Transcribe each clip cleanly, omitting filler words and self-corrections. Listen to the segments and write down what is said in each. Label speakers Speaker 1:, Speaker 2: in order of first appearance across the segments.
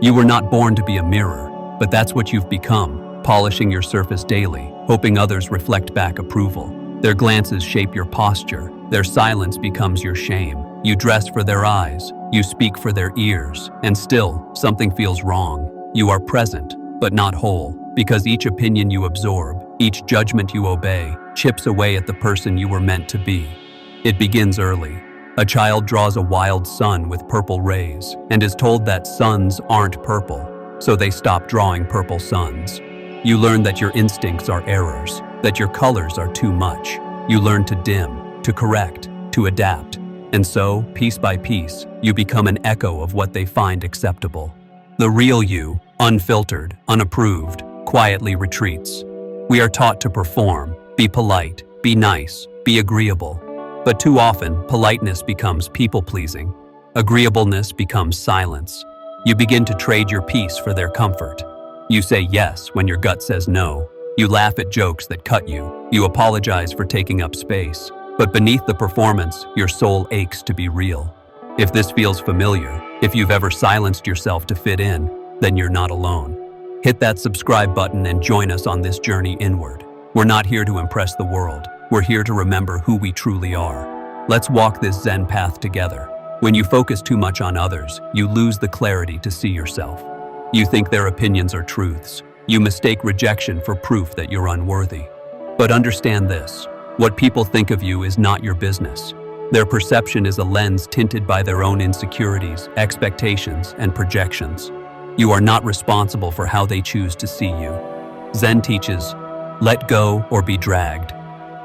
Speaker 1: You were not born to be a mirror, but that's what you've become, polishing your surface daily, hoping others reflect back approval. Their glances shape your posture. Their silence becomes your shame. You dress for their eyes. You speak for their ears. And still, something feels wrong. You are present, but not whole, because each opinion you absorb, each judgment you obey, chips away at the person you were meant to be. It begins early. A child draws a wild sun with purple rays and is told that suns aren't purple, so they stop drawing purple suns. You learn that your instincts are errors, that your colors are too much. You learn to dim, to correct, to adapt. And so, piece by piece, you become an echo of what they find acceptable. The real you, unfiltered, unapproved, quietly retreats. We are taught to perform, be polite, be nice, be agreeable. But too often, politeness becomes people-pleasing. Agreeableness becomes silence. You begin to trade your peace for their comfort. You say yes when your gut says no. You laugh at jokes that cut you. You apologize for taking up space. But beneath the performance, your soul aches to be real. If this feels familiar, if you've ever silenced yourself to fit in, then you're not alone. Hit that subscribe button and join us on this journey inward. We're not here to impress the world. We're here to remember who we truly are. Let's walk this Zen path together. When you focus too much on others, you lose the clarity to see yourself. You think their opinions are truths. You mistake rejection for proof that you're unworthy. But understand this: what people think of you is not your business. Their perception is a lens tinted by their own insecurities, expectations, and projections. You are not responsible for how they choose to see you. Zen teaches, let go or be dragged.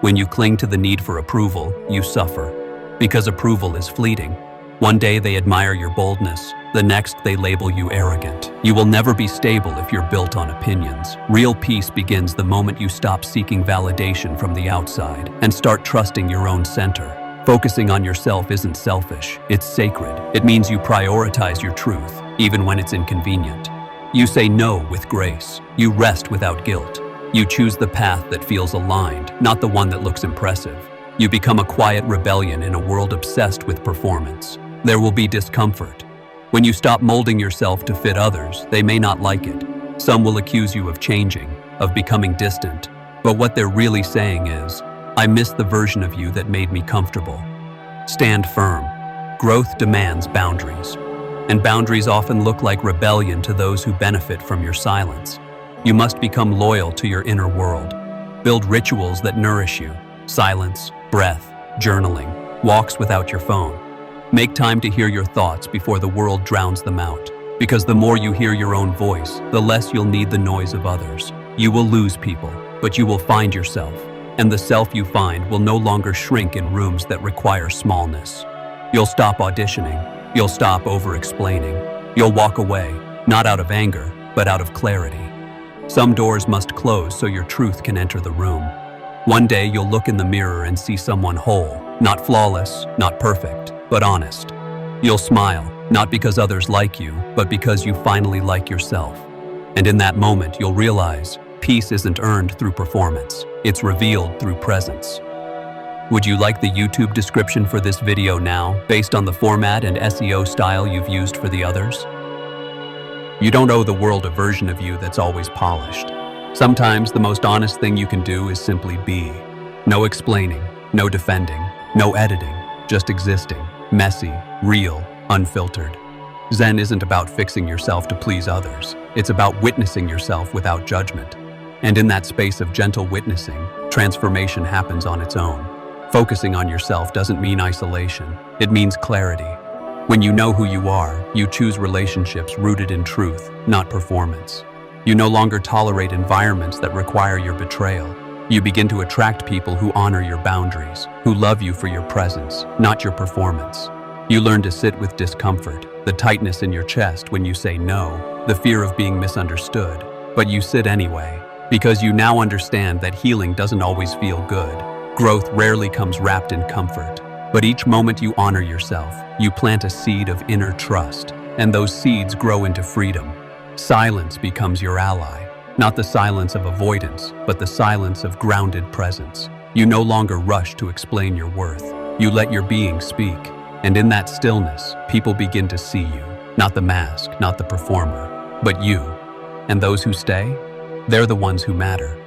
Speaker 1: When you cling to the need for approval, you suffer. Because approval is fleeting. One day they admire your boldness, the next they label you arrogant. You will never be stable if you're built on opinions. Real peace begins the moment you stop seeking validation from the outside and start trusting your own center. Focusing on yourself isn't selfish, it's sacred. It means you prioritize your truth, even when it's inconvenient. You say no with grace. You rest without guilt. You choose the path that feels aligned, not the one that looks impressive. You become a quiet rebellion in a world obsessed with performance. There will be discomfort. When you stop molding yourself to fit others, they may not like it. Some will accuse you of changing, of becoming distant. But what they're really saying is, I miss the version of you that made me comfortable. Stand firm. Growth demands boundaries. And boundaries often look like rebellion to those who benefit from your silence. You must become loyal to your inner world. Build rituals that nourish you. Silence, breath, journaling, walks without your phone. Make time to hear your thoughts before the world drowns them out. Because the more you hear your own voice, the less you'll need the noise of others. You will lose people, but you will find yourself. And the self you find will no longer shrink in rooms that require smallness. You'll stop auditioning. You'll stop over-explaining. You'll walk away, not out of anger, but out of clarity. Some doors must close so your truth can enter the room. One day you'll look in the mirror and see someone whole, not flawless, not perfect, but honest. You'll smile, not because others like you, but because you finally like yourself. And in that moment you'll realize peace isn't earned through performance, it's revealed through presence. Would you like the YouTube description for this video now, based on the format and SEO style you've used for the others? You don't owe the world a version of you that's always polished. Sometimes the most honest thing you can do is simply be. No explaining, no defending, no editing, just existing, messy, real, unfiltered. Zen isn't about fixing yourself to please others. It's about witnessing yourself without judgment. And in that space of gentle witnessing, transformation happens on its own. Focusing on yourself doesn't mean isolation. It means clarity. When you know who you are, you choose relationships rooted in truth, not performance. You no longer tolerate environments that require your betrayal. You begin to attract people who honor your boundaries, who love you for your presence, not your performance. You learn to sit with discomfort, the tightness in your chest when you say no, the fear of being misunderstood. But you sit anyway, because you now understand that healing doesn't always feel good. Growth rarely comes wrapped in comfort. But each moment you honor yourself, you plant a seed of inner trust, and those seeds grow into freedom. Silence becomes your ally, not the silence of avoidance, but the silence of grounded presence. You no longer rush to explain your worth. You let your being speak, and in that stillness, people begin to see you, Not the mask, not the performer, but you. And those who stay? They're the ones who matter.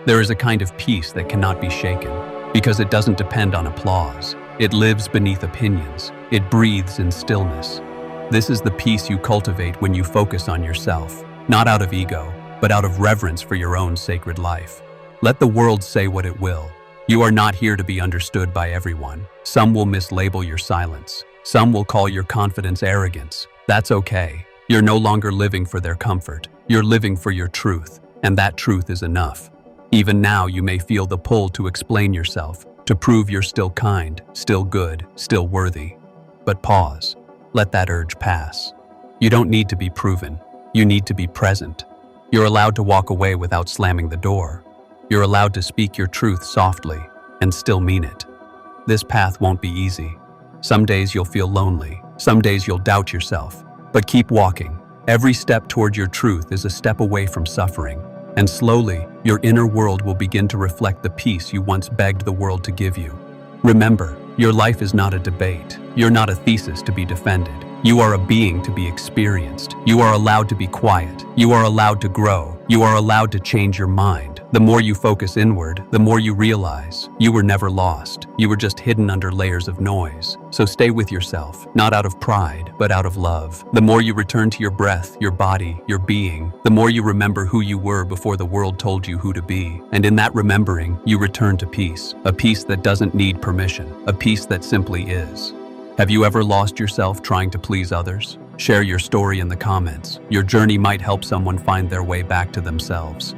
Speaker 1: There is a kind of peace that cannot be shaken, because it doesn't depend on applause. It lives beneath opinions. It breathes in stillness. This is the peace you cultivate when you focus on yourself, not out of ego, but out of reverence for your own sacred life. Let the world say what it will. You are not here to be understood by everyone. Some will mislabel your silence. Some will call your confidence arrogance. That's okay. You're no longer living for their comfort. You're living for your truth, and that truth is enough. Even now, you may feel the pull to explain yourself, to prove you're still kind, still good, still worthy. But pause. Let that urge pass. You don't need to be proven. You need to be present. You're allowed to walk away without slamming the door. You're allowed to speak your truth softly and still mean it. This path won't be easy. Some days you'll feel lonely. Some days you'll doubt yourself. But keep walking. Every step toward your truth is a step away from suffering. And slowly, your inner world will begin to reflect the peace you once begged the world to give you. Remember, your life is not a debate. You're not a thesis to be defended. You are a being to be experienced. You are allowed to be quiet. You are allowed to grow. You are allowed to change your mind. The more you focus inward, the more you realize you were never lost. You were just hidden under layers of noise. So stay with yourself, not out of pride, but out of love. The more you return to your breath, your body, your being, the more you remember who you were before the world told you who to be. And in that remembering, you return to peace, a peace that doesn't need permission, a peace that simply is. Have you ever lost yourself trying to please others? Share your story in the comments. Your journey might help someone find their way back to themselves.